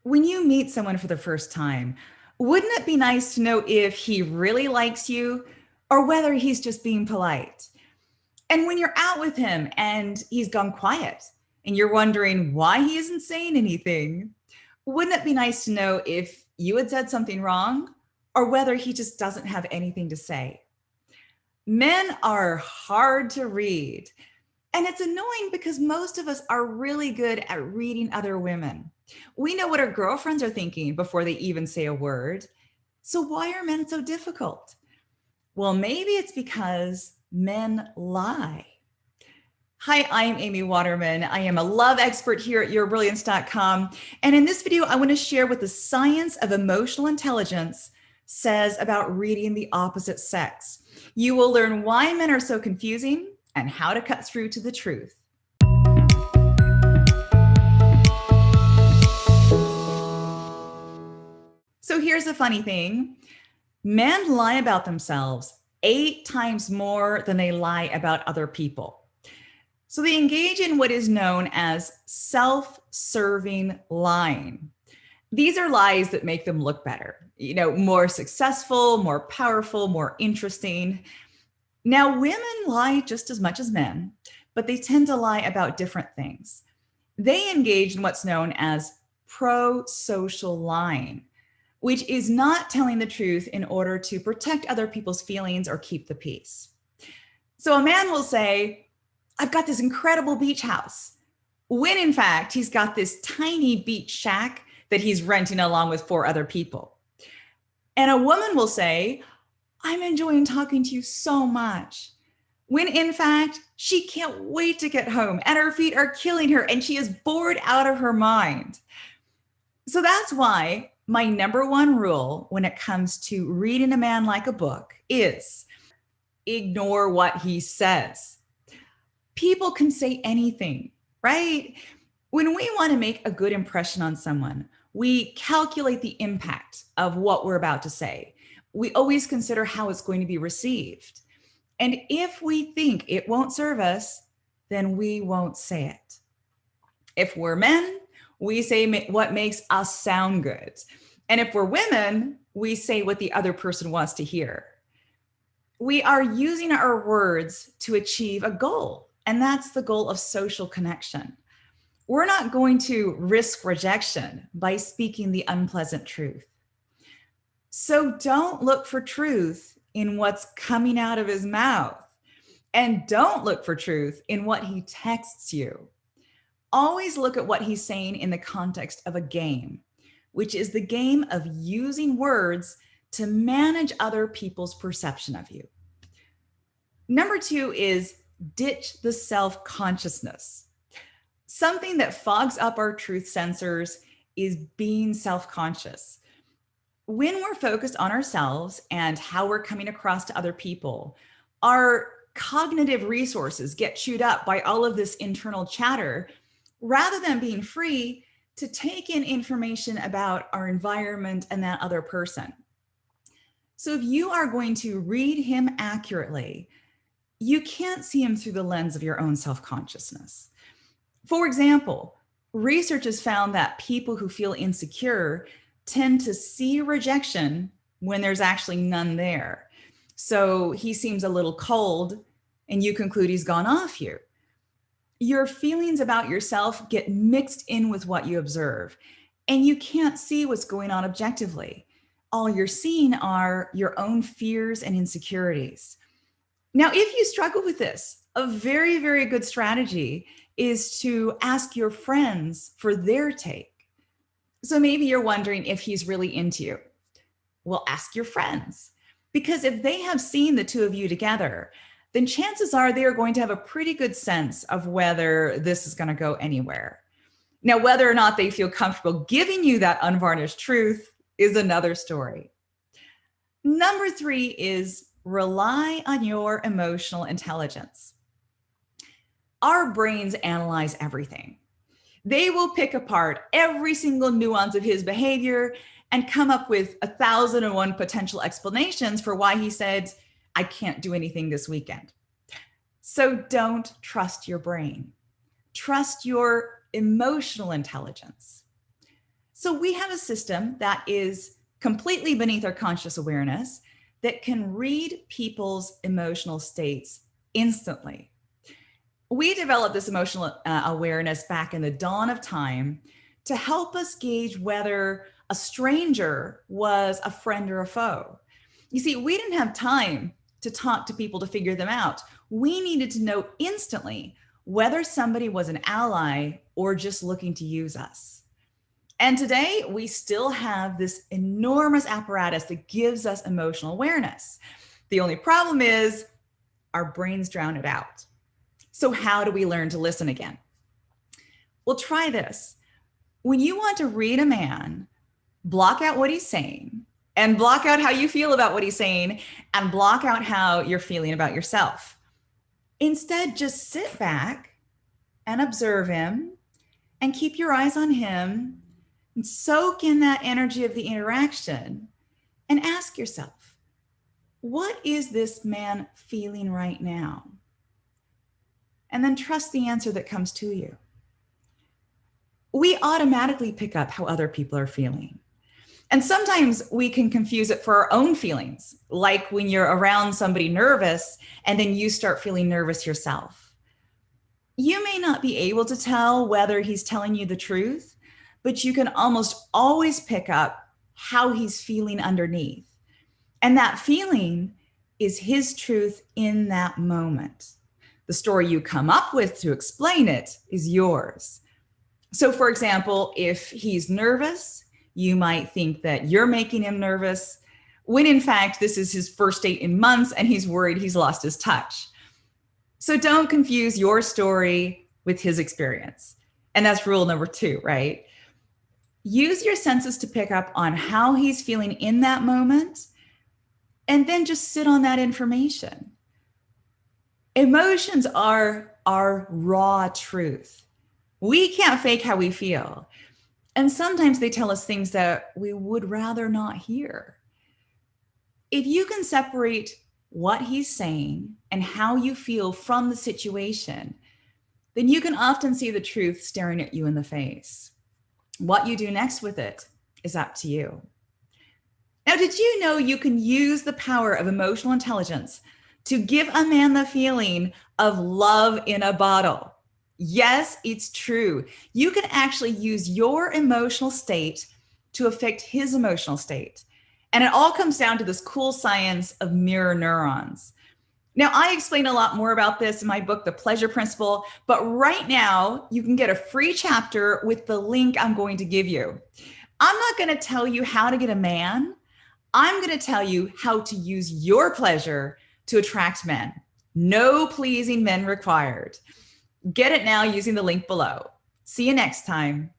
When you meet someone for the first time, wouldn't it be nice to know if he really likes you or whether he's just being polite? And when you're out with him and he's gone quiet and you're wondering why he isn't saying anything, wouldn't it be nice to know if you had said something wrong or whether he just doesn't have anything to say? Men are hard to read. And it's annoying because most of us are really good at reading other women. We know what our girlfriends are thinking before they even say a word. So why are men so difficult? Well, maybe it's because men lie. Hi, I'm Amy Waterman. I am a love expert here at yourbrilliance.com. And in this video, I want to share what the science of emotional intelligence says about reading the opposite sex. You will learn why men are so confusing and how to cut through to the truth. So here's the funny thing. Men lie about themselves 8 times more than they lie about other people. So they engage in what is known as self-serving lying. These are lies that make them look better, more successful, more powerful, more interesting. Now, women lie just as much as men, but they tend to lie about different things. They engage in what's known as pro-social lying, which is not telling the truth in order to protect other people's feelings or keep the peace. So a man will say, I've got this incredible beach house, when in fact, he's got this tiny beach shack that he's renting along with 4 other people. And a woman will say, I'm enjoying talking to you so much, when in fact, she can't wait to get home and her feet are killing her and she is bored out of her mind. So that's why my number 1 rule when it comes to reading a man like a book is ignore what he says. People can say anything, right? When we want to make a good impression on someone, we calculate the impact of what we're about to say. We always consider how it's going to be received. And if we think it won't serve us, then we won't say it. If we're men, we say what makes us sound good. And if we're women, we say what the other person wants to hear. We are using our words to achieve a goal, and that's the goal of social connection. We're not going to risk rejection by speaking the unpleasant truth. So don't look for truth in what's coming out of his mouth, and don't look for truth in what he texts you. Always look at what he's saying in the context of a game, which is the game of using words to manage other people's perception of you. Number 2 is ditch the self-consciousness. Something that fogs up our truth sensors is being self-conscious. When we're focused on ourselves and how we're coming across to other people, our cognitive resources get chewed up by all of this internal chatter, rather than being free to take in information about our environment and that other person. So if you are going to read him accurately, you can't see him through the lens of your own self-consciousness. For example, research has found that people who feel insecure tend to see rejection when there's actually none there. So he seems a little cold and you conclude he's gone off you. Your feelings about yourself get mixed in with what you observe, and you can't see what's going on objectively. All you're seeing are your own fears and insecurities. Now, if you struggle with this, a very, very good strategy is to ask your friends for their take. So maybe you're wondering if he's really into you. Well, ask your friends, because if they have seen the 2 of you together, then chances are they are going to have a pretty good sense of whether this is going to go anywhere. Now, whether or not they feel comfortable giving you that unvarnished truth is another story. Number 3 is rely on your emotional intelligence. Our brains analyze everything. They will pick apart every single nuance of his behavior and come up with 1,001 potential explanations for why he said, I can't do anything this weekend. So don't trust your brain. Trust your emotional intelligence. So we have a system that is completely beneath our conscious awareness that can read people's emotional states instantly. We developed this emotional awareness back in the dawn of time to help us gauge whether a stranger was a friend or a foe. You see, we didn't have time to talk to people to figure them out. We needed to know instantly whether somebody was an ally or just looking to use us. And today, we still have this enormous apparatus that gives us emotional awareness. The only problem is our brains drown it out. So, how do we learn to listen again? Well, try this. When you want to read a man, block out what he's saying and block out how you feel about what he's saying and block out how you're feeling about yourself. Instead, just sit back and observe him and keep your eyes on him and soak in that energy of the interaction and ask yourself, what is this man feeling right now? And then trust the answer that comes to you. We automatically pick up how other people are feeling. And sometimes we can confuse it for our own feelings, like when you're around somebody nervous and then you start feeling nervous yourself. You may not be able to tell whether he's telling you the truth, but you can almost always pick up how he's feeling underneath. And that feeling is his truth in that moment. The story you come up with to explain it is yours. So, for example, if he's nervous, you might think that you're making him nervous, when in fact, this is his first date in months and he's worried he's lost his touch. So don't confuse your story with his experience. And that's rule number 2, right? Use your senses to pick up on how he's feeling in that moment, and then just sit on that information. Emotions are our raw truth. We can't fake how we feel. And sometimes they tell us things that we would rather not hear. If you can separate what he's saying and how you feel from the situation, then you can often see the truth staring at you in the face. What you do next with it is up to you. Now, did you know you can use the power of emotional intelligence to give a man the feeling of love in a bottle? Yes, it's true. You can actually use your emotional state to affect his emotional state. And it all comes down to this cool science of mirror neurons. Now, I explain a lot more about this in my book, The Pleasure Principle, but right now you can get a free chapter with the link I'm going to give you. I'm not going to tell you how to get a man. I'm going to tell you how to use your pleasure to attract men. No pleasing men required. Get it now using the link below. See you next time.